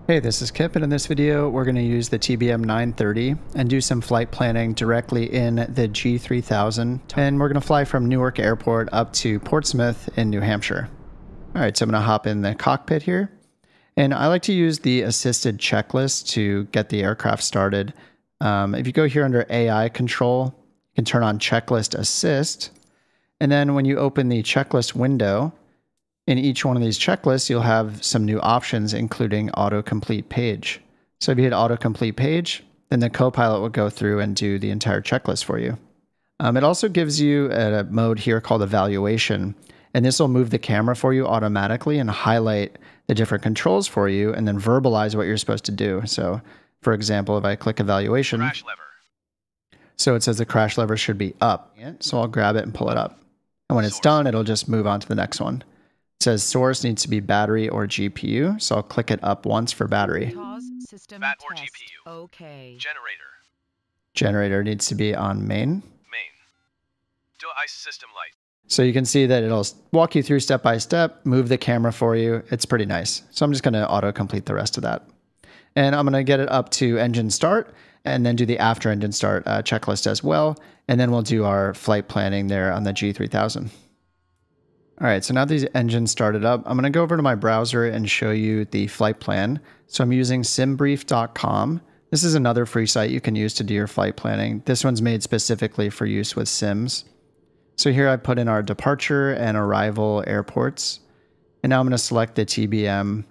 Hey, this is Kip, and in this video we're going to use the TBM 930 and do some flight planning directly in the G3000, and we're going to fly from Newark Airport up to Portsmouth in New Hampshire. Alright, so I'm going to hop in the cockpit here, and I like to use the assisted checklist to get the aircraft started. If you go here under AI control, you can turn on checklist assist, and then when you open the checklist window, in each one of these checklists, you'll have some new options, including autocomplete page. So if you hit autocomplete page, then the Copilot will go through and do the entire checklist for you. It also gives you a mode here called evaluation, and this will move the camera for you automatically and highlight the different controls for you and then verbalize what you're supposed to do. So for example, if I click evaluation, Crash lever. so it says the crash lever should be up. So I'll grab it and pull it up. And when it's done, it'll just move on to the next one. It says source needs to be battery or GPU, so I'll click it up once for battery. Bat or GPU. Okay. Generator needs to be on main. Do ice system light. So you can see that it'll walk you through step by step, move the camera for you. It's pretty nice. So I'm just going to auto-complete the rest of that. And I'm going to get it up to engine start and then do the after engine start checklist as well. And then we'll do our flight planning there on the G3000. All right, so now these engines started up, I'm going to go over to my browser and show you the flight plan. So I'm using SimBrief.com. This is another free site you can use to do your flight planning. This one's made specifically for use with sims. So here I put in our departure and arrival airports. And now I'm going to select the TBM.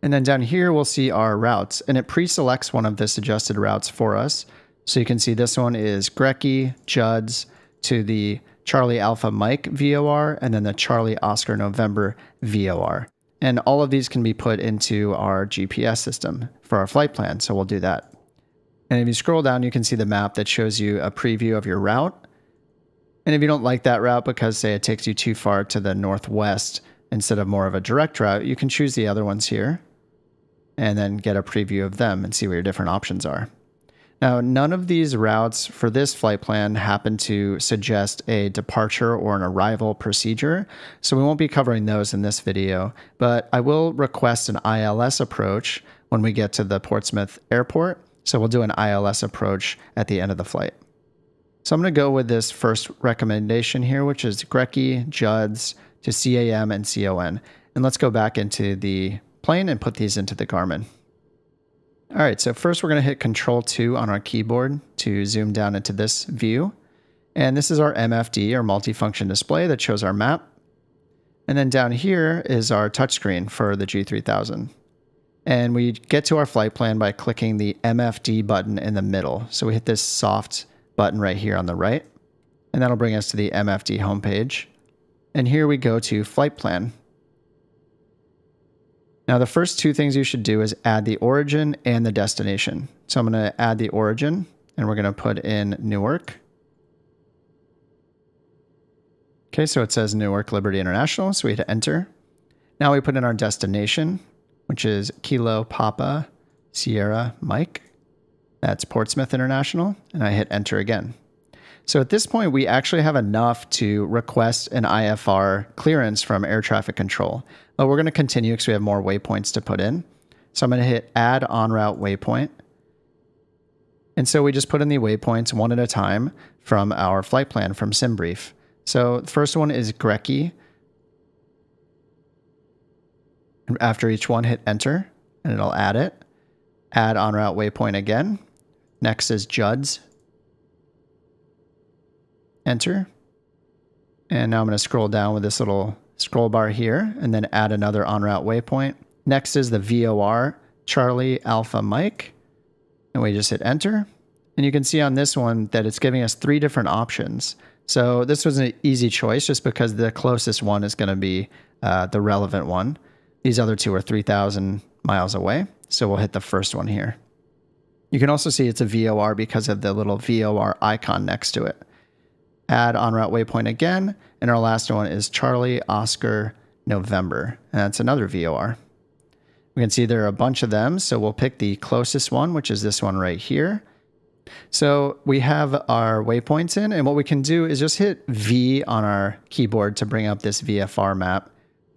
And then down here we'll see our routes. And it pre-selects one of the suggested routes for us. So you can see this one is Grecky, Judd's, to the Charlie Alpha Mike VOR, and then the Charlie Oscar November VOR. And all of these can be put into our GPS system for our flight plan, so we'll do that. And if you scroll down, you can see the map that shows you a preview of your route. And if you don't like that route because, say, it takes you too far to the northwest instead of more of a direct route, you can choose the other ones here and then get a preview of them and see what your different options are. Now, none of these routes for this flight plan happen to suggest a departure or an arrival procedure, so we won't be covering those in this video, but I will request an ILS approach when we get to the Portsmouth airport, so we'll do an ILS approach at the end of the flight. So I'm going to go with this first recommendation here, which is Grecky, Judd's, to CAM and CON. And let's go back into the plane and put these into the Garmin. All right, so first we're going to hit Control-2 on our keyboard to zoom down into this view. And this is our MFD, or multifunction display, that shows our map. And then down here is our touchscreen for the G3000. And we get to our flight plan by clicking the MFD button in the middle. So we hit this soft button right here on the right, and that'll bring us to the MFD homepage. And here we go to flight plan. Now, the first two things you should do is add the origin and the destination. So I'm going to add the origin, and we're going to put in Newark. Okay, so it says Newark Liberty International, so we hit enter. Now we put in our destination, which is Kilo Papa Sierra Mike. That's Portsmouth International, and I hit enter again. So at this point, we actually have enough to request an IFR clearance from air traffic control. But we're going to continue because we have more waypoints to put in. So I'm going to hit add on route waypoint. And so we just put in the waypoints one at a time from our flight plan from SimBrief. So the first one is Grecky. After each one, hit enter, and it'll add it. Add on route waypoint again. Next is Judd's. Enter. And now I'm going to scroll down with this little scroll bar here and then add another en route waypoint. Next is the VOR, Charlie Alpha Mike. And we just hit enter. And you can see on this one that it's giving us 3 different options. So this was an easy choice just because the closest one is going to be the relevant one. These other two are 3,000 miles away. So we'll hit the first one here. You can also see it's a VOR because of the little VOR icon next to it. Add on route waypoint again, and our last one is Charlie Oscar November, and that's another VOR. We can see there are a bunch of them, so we'll pick the closest one, which is this one right here. So we have our waypoints in, and what we can do is just hit V on our keyboard to bring up this VFR map.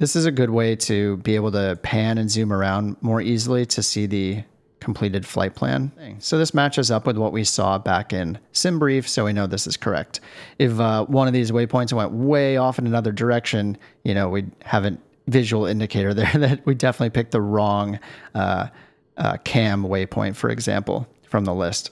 This is a good way to be able to pan and zoom around more easily to see the completed flight plan. So this matches up with what we saw back in SimBrief, so we know this is correct. If one of these waypoints went way off in another direction, you know, we'd have a visual indicator there that we definitely picked the wrong CAM waypoint, for example, from the list.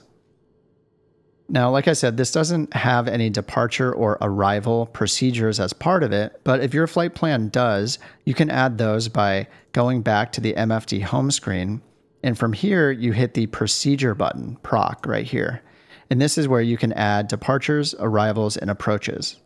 Now, like I said, this doesn't have any departure or arrival procedures as part of it, but if your flight plan does, you can add those by going back to the MFD home screen. And from here, you hit the procedure button, proc, right here. And this is where you can add departures, arrivals, and approaches.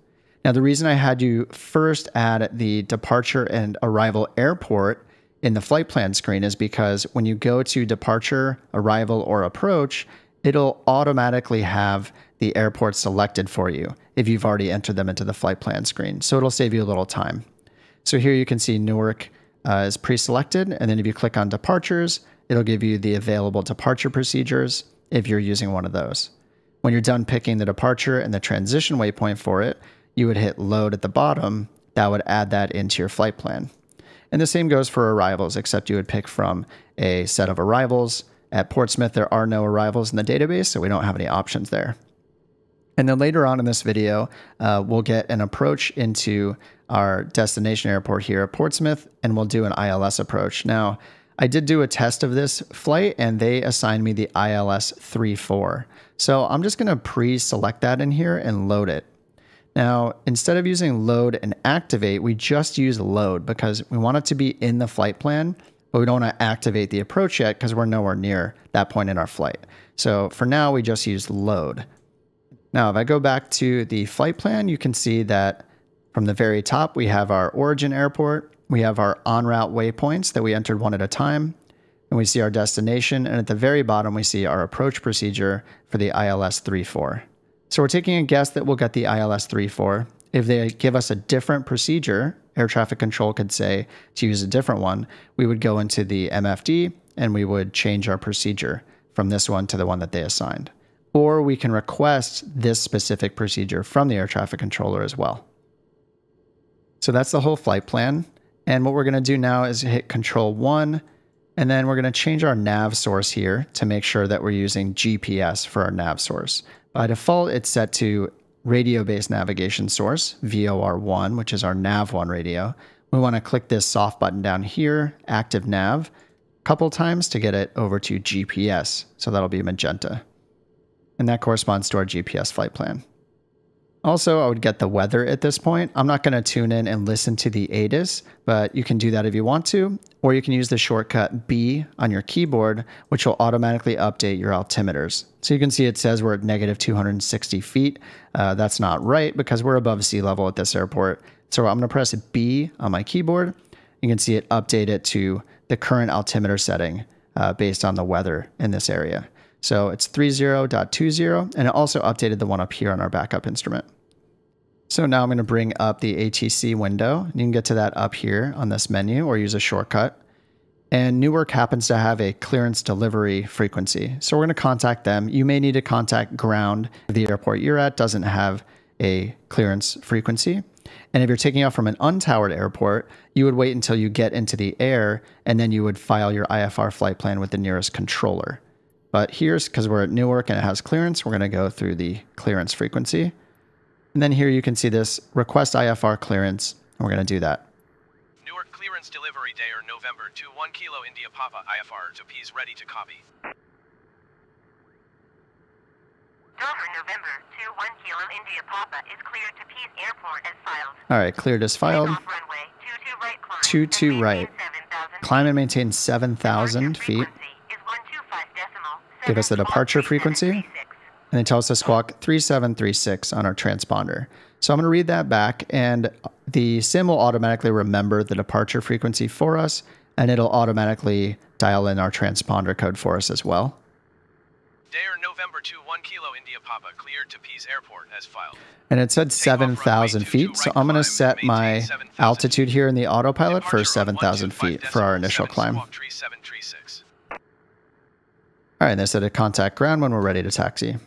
Now, the reason I had you first add the departure and arrival airport in the flight plan screen is because when you go to departure, arrival, or approach, it'll automatically have the airport selected for you if you've already entered them into the flight plan screen. So it'll save you a little time. So here you can see Newark is pre-selected. And then if you click on departures, it'll give you the available departure procedures if you're using one of those. When you're done picking the departure and the transition waypoint for it, you would hit load at the bottom. That would add that into your flight plan. And the same goes for arrivals, except you would pick from a set of arrivals. At Portsmouth, there are no arrivals in the database, so we don't have any options there. And then later on in this video, we'll get an approach into our destination airport here at Portsmouth, and we'll do an ILS approach. Now, I did do a test of this flight, and they assigned me the ILS 34. So I'm just going to pre-select that in here and load it. Now, instead of using load and activate, we just use load because we want it to be in the flight plan, but we don't want to activate the approach yet because we're nowhere near that point in our flight. So for now, we just use load. Now, if I go back to the flight plan, you can see that from the very top, we have our origin airport. We have our en route waypoints that we entered one at a time. And we see our destination. And at the very bottom, we see our approach procedure for the ILS 34. So we're taking a guess that we'll get the ILS 34. If they give us a different procedure, air traffic control could say to use a different one, we would go into the MFD and we would change our procedure from this one to the one that they assigned. Or we can request this specific procedure from the air traffic controller as well. So that's the whole flight plan. And what we're going to do now is hit Control 1, and then we're going to change our nav source here to make sure that we're using GPS for our nav source. By default, it's set to radio-based navigation source, VOR1, which is our nav1 radio. We want to click this soft button down here, active nav, a couple times to get it over to GPS. So that'll be magenta. And that corresponds to our GPS flight plan. Also, I would get the weather at this point. I'm not going to tune in and listen to the ATIS, but you can do that if you want to, or you can use the shortcut B on your keyboard, which will automatically update your altimeters. So you can see it says we're at negative 260 feet. That's not right because we're above sea level at this airport. So I'm going to press B on my keyboard. You can see it update it to the current altimeter setting based on the weather in this area. So it's 30.20, and it also updated the one up here on our backup instrument. So now I'm going to bring up the ATC window. You can get to that up here on this menu or use a shortcut. And Newark happens to have a clearance delivery frequency. So we're going to contact them. You may need to contact ground if the airport you're at doesn't have a clearance frequency. And if you're taking off from an untowered airport, you would wait until you get into the air, and then you would file your IFR flight plan with the nearest controller. But here's, because we're at Newark and it has clearance, we're going to go through the clearance frequency. And then here you can see this request IFR clearance, and we're going to do that. Newark clearance delivery day or November to 1 Kilo India Papa IFR to P's ready to copy. Dover November to 1 Kilo India Papa is cleared to P's airport as filed. All right, cleared as filed. Takeoff runway 22 right climb. 22 right. Climb and maintain 7,000 feet. Give us the departure frequency. And then tell us to squawk 3736 on our transponder. So I'm going to read that back, and the sim will automatically remember the departure frequency for us, and it'll automatically dial in our transponder code for us as well. Day or November to 1 Kilo India Papa cleared to P's airport as filed. And it said 7,000 feet, so I'm going to set my altitude here in the autopilot for 7,000 feet for our initial climb. All right, and they said to contact ground when we're ready to taxi.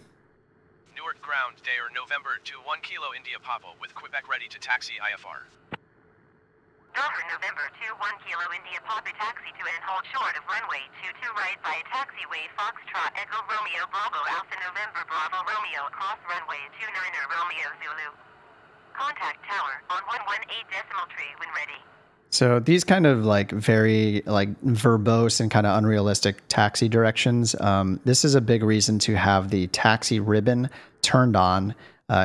Newark ground, day or November to 1 Kilo India Papa with Quebec ready to taxi IFR. Dover, November 21 Kilo India Papa taxi to and hold short of runway 22 right by taxiway Foxtrot Echo Romeo Bravo Alpha November Bravo Romeo across runway 29er Romeo Zulu. Contact tower on 118.3 when ready. So these kind of like very like verbose and kind of unrealistic taxi directions. This is a big reason to have the taxi ribbon turned on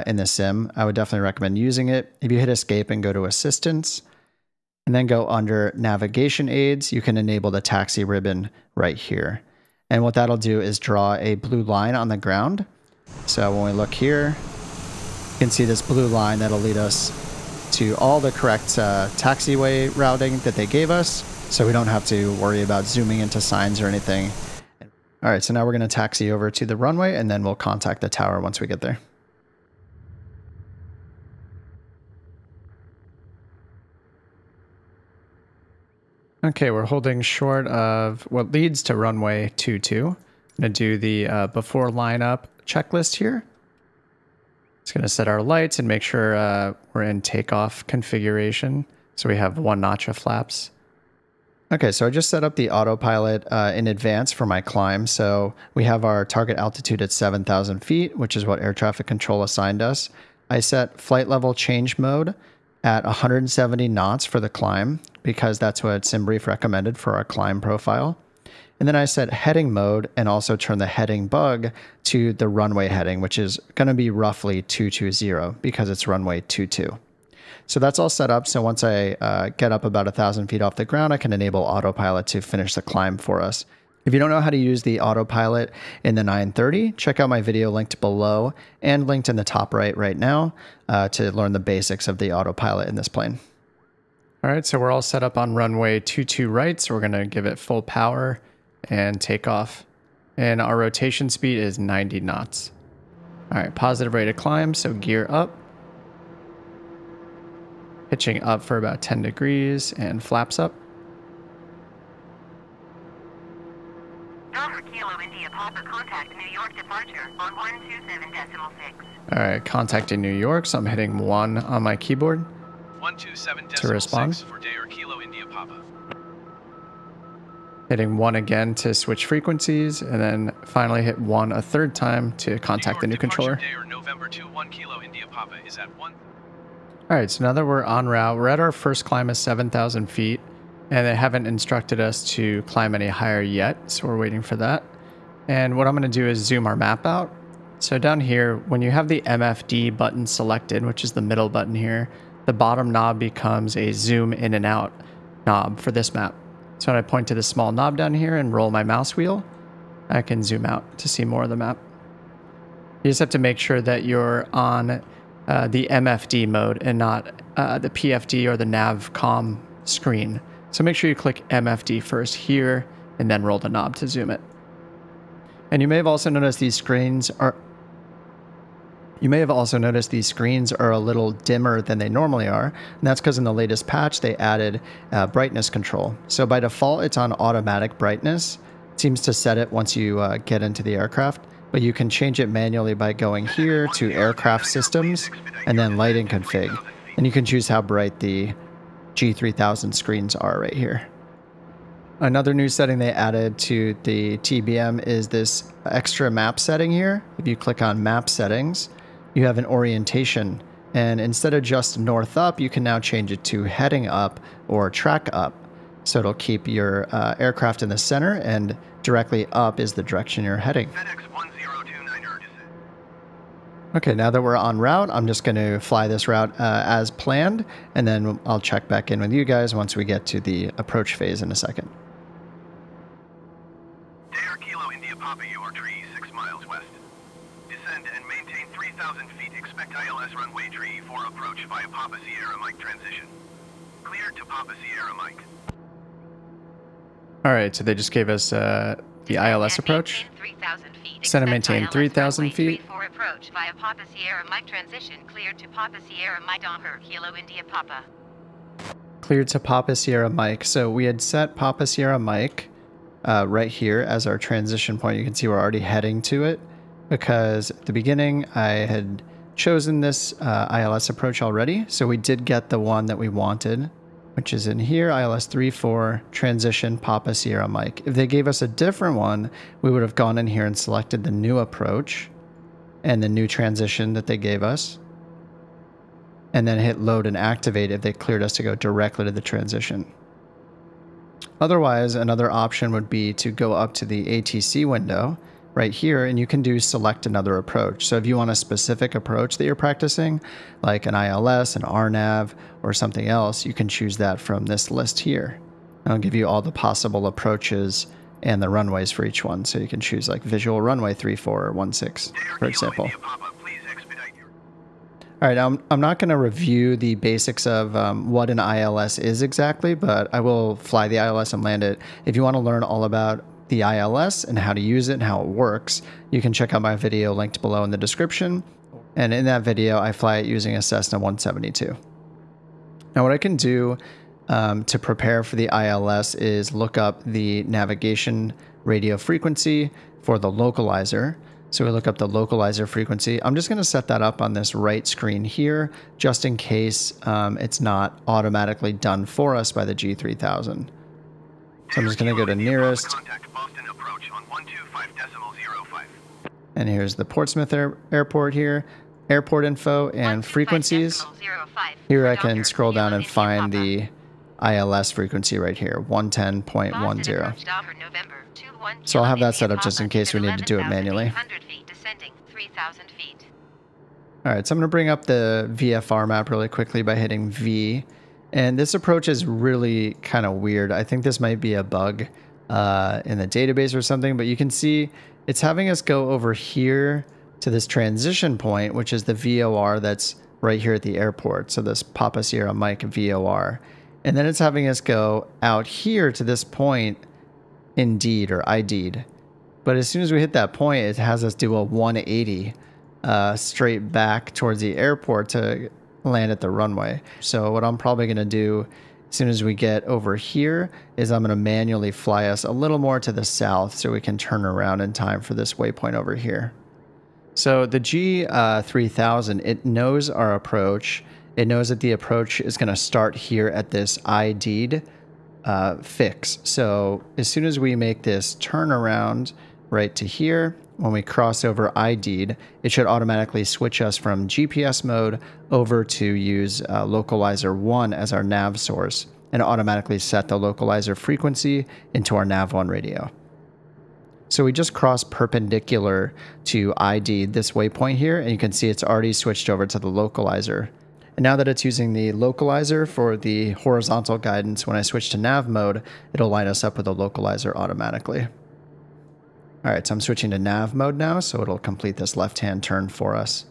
in the sim. I would definitely recommend using it. If you hit escape and go to assistance and then go under navigation aids, you can enable the taxi ribbon right here. And what that'll do is draw a blue line on the ground. So when we look here, you can see this blue line that'll lead us to all the correct taxiway routing that they gave us, so we don't have to worry about zooming into signs or anything. All right, so now we're going to taxi over to the runway, and then we'll contact the tower once we get there. Okay, we're holding short of what leads to runway 22. I'm going to do the before lineup checklist here. It's going to set our lights and make sure we're in takeoff configuration. So we have 1 notch of flaps. Okay, so I just set up the autopilot in advance for my climb. So we have our target altitude at 7,000 feet, which is what air traffic control assigned us. I set flight level change mode at 170 knots for the climb, because that's what SimBrief recommended for our climb profile. And then I set heading mode and also turn the heading bug to the runway heading, which is going to be roughly 220 because it's runway 22. So that's all set up. So once I get up about 1,000 feet off the ground, I can enable autopilot to finish the climb for us. If you don't know how to use the autopilot in the 930, check out my video linked below and linked in the top right now to learn the basics of the autopilot in this plane. All right, so we're all set up on runway 22 right, so we're going to give it full power and take off. And our rotation speed is 90 knots. All right, positive rate of climb, so gear up. Pitching up for about 10 degrees and flaps up. Dover Kilo India Papa contact New York departure on 127.6. All right, contacting New York, so I'm hitting 1 on my keyboard 127.6 to respond. for Dover Kilo India Papa. Hitting 1 again to switch frequencies, and then finally hit 1 a third time to contact the new controller. November 21 Kilo India Papa is at 1. All right, so now that we're en route, we're at our first climb of 7,000 feet, and they haven't instructed us to climb any higher yet, so we're waiting for that. And what I'm going to do is zoom our map out. So down here, when you have the MFD button selected, which is the middle button here, the bottom knob becomes a zoom in and out knob for this map. So when I point to the small knob down here and roll my mouse wheel, I can zoom out to see more of the map. You just have to make sure that you're on the MFD mode and not the PFD or the NavCom screen. So make sure you click MFD first here and then roll the knob to zoom it. And you may have also noticed these screens are a little dimmer than they normally are, and that's because in the latest patch they added brightness control. So by default it's on automatic brightness. It seems to set it once you get into the aircraft, but you can change it manually by going here to aircraft systems and then lighting config, and you can choose how bright the G3000 screens are right here. Another new setting they added to the TBM is this extra map setting here. If you click on map settings, you have an orientation, and instead of just north up, you can now change it to heading up or track up. So it'll keep your aircraft in the center, and directly up is the direction you're heading. Okay, now that we're en route, I'm just going to fly this route as planned, and then I'll check back in with you guys once we get to the approach phase in a second. Dare Kilo India Papa, you are tree 6 miles west. Descend and maintain 3,000 feet. Expect ILS runway tree for approach via Papa Sierra Mike transition. Cleared to Papa Sierra Mike. All right, so they just gave us the ILS approach. Set and maintain 3,000 feet. For approach via Papa Sierra Mike transition. Cleared to Papa Sierra Mike Dover Kilo India Papa. Cleared to Papa Sierra Mike. So we had set Papa Sierra Mike right here as our transition point. You can see we're already heading to it because at the beginning I had chosen this ILS approach already. So we did get the one that we wanted. which is in here, ILS 34, transition, Papa Sierra Mike. If they gave us a different one, we would have gone in here and selected the new approach and the new transition that they gave us, and then hit load and activate if they cleared us to go directly to the transition. Otherwise, another option would be to go up to the ATC window right here, and you can do select another approach. So if you want a specific approach that you're practicing, like an ILS, an RNAV, or something else, you can choose that from this list here. And I'll give you all the possible approaches and the runways for each one. So you can choose like visual runway 34 or 16, for example. All right, I'm not going to review the basics of what an ILS is exactly, but I will fly the ILS and land it. If you want to learn all about the ILS and how to use it and how it works, you can check out my video linked below in the description. And in that video, I fly it using a Cessna 172. Now, what I can do to prepare for the ILS is look up the navigation radio frequency for the localizer. So we look up the localizer frequency. I'm just going to set that up on this right screen here, just in case it's not automatically done for us by the G3000. So I'm just going to go to nearest. And here's the Portsmouth Airport here, airport info and frequencies. Here I can scroll down and find the ILS frequency right here, 110.10. So I'll have that set up just in case we need to do it manually. All right, so I'm going to bring up the VFR map really quickly by hitting V. And this approach is really kind of weird. I think this might be a bug in the database or something, but you can see it's having us go over here to this transition point, which is the VOR that's right here at the airport. So this Papa Sierra Mike VOR. And then it's having us go out here to this point, indeed or ID'd. But as soon as we hit that point, it has us do a 180 straight back towards the airport to land at the runway. So what I'm probably going to do as soon as we get over here is I'm going to manually fly us a little more to the south so we can turn around in time for this waypoint over here. So the G3000, it knows our approach. It knows that the approach is going to start here at this ID'd fix. So as soon as we make this turnaround right to here, when we cross over ID'd, it should automatically switch us from GPS mode over to use localizer 1 as our nav source and automatically set the localizer frequency into our nav 1 radio. So we just crossed perpendicular to ID'd this waypoint here, and you can see it's already switched over to the localizer. And now that it's using the localizer for the horizontal guidance, when I switch to nav mode, it'll line us up with the localizer automatically. All right, so I'm switching to nav mode now, so it'll complete this left-hand turn for us.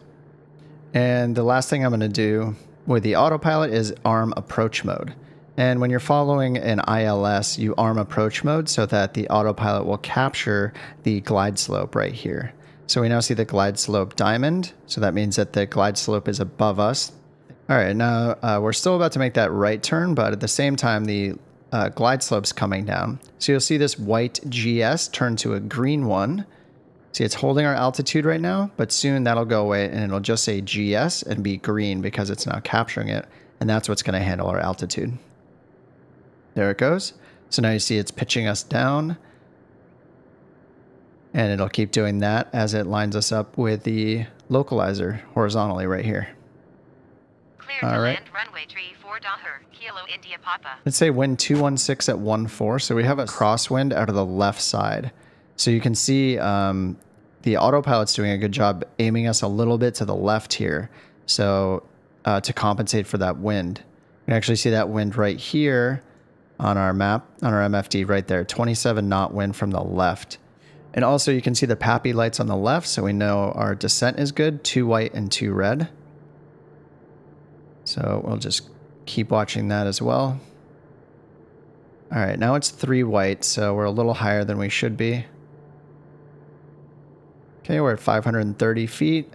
And the last thing I'm going to do with the autopilot is arm approach mode. And when you're following an ILS, you arm approach mode so that the autopilot will capture the glide slope right here. So we now see the glide slope diamond, so that means that the glide slope is above us. All right, now we're still about to make that right turn, but at the same time, the glide slope's coming down. So you'll see this white GS turn to a green one. See, it's holding our altitude right now, but soon that'll go away and it'll just say GS and be green because it's now capturing it. And that's what's going to handle our altitude. There it goes. So now you see it's pitching us down. And it'll keep doing that as it lines us up with the localizer horizontally right here. All right. Runway 34 Kilo India Papa. Let's say wind 216 at 14. So we have a crosswind out of the left side. So you can see the autopilot's doing a good job aiming us a little bit to the left here. So to compensate for that wind. You can actually see that wind right here on our map, on our MFD right there, 27 knot wind from the left. And also you can see the PAPI lights on the left, so we know our descent is good, 2 white and 2 red. So we'll just keep watching that as well. All right, now it's 3 white, so we're a little higher than we should be. Okay, we're at 530 feet.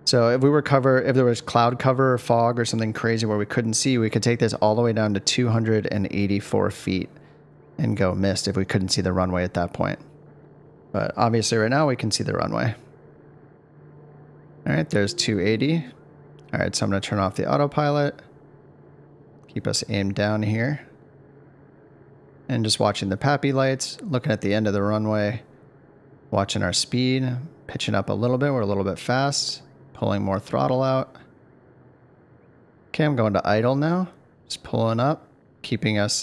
So if we were if there was cloud cover or fog or something crazy where we couldn't see, we could take this all the way down to 284 feet and go missed if we couldn't see the runway at that point. But obviously right now we can see the runway. All right, there's 280. All right, so I'm going to turn off the autopilot. Keep us aimed down here. And just watching the PAPI lights, looking at the end of the runway, watching our speed, pitching up a little bit. We're a little bit fast, pulling more throttle out. Okay, I'm going to idle now. Just pulling up, keeping us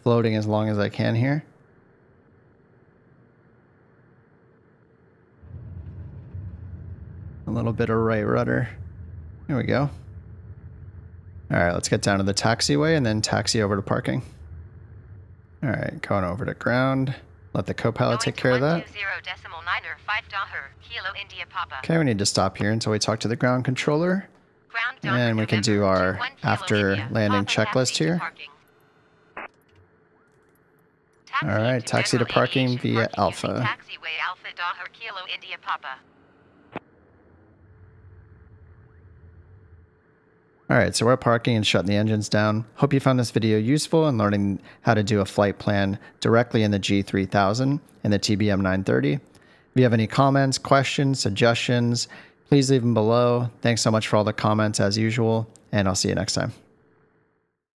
floating as long as I can here. A little bit of right rudder. Here we go. All right, let's get down to the taxiway and then taxi over to parking. All right, going over to ground. Let the co-pilot take care of that. Okay, we need to stop here until we talk to the ground controller. And we can do our after landing checklist here. All right, taxi to parking via Alpha. Alright, so we're parking and shutting the engines down. Hope you found this video useful in learning how to do a flight plan directly in the G3000 and the TBM 930. If you have any comments, questions, suggestions, please leave them below. Thanks so much for all the comments as usual, and I'll see you next time.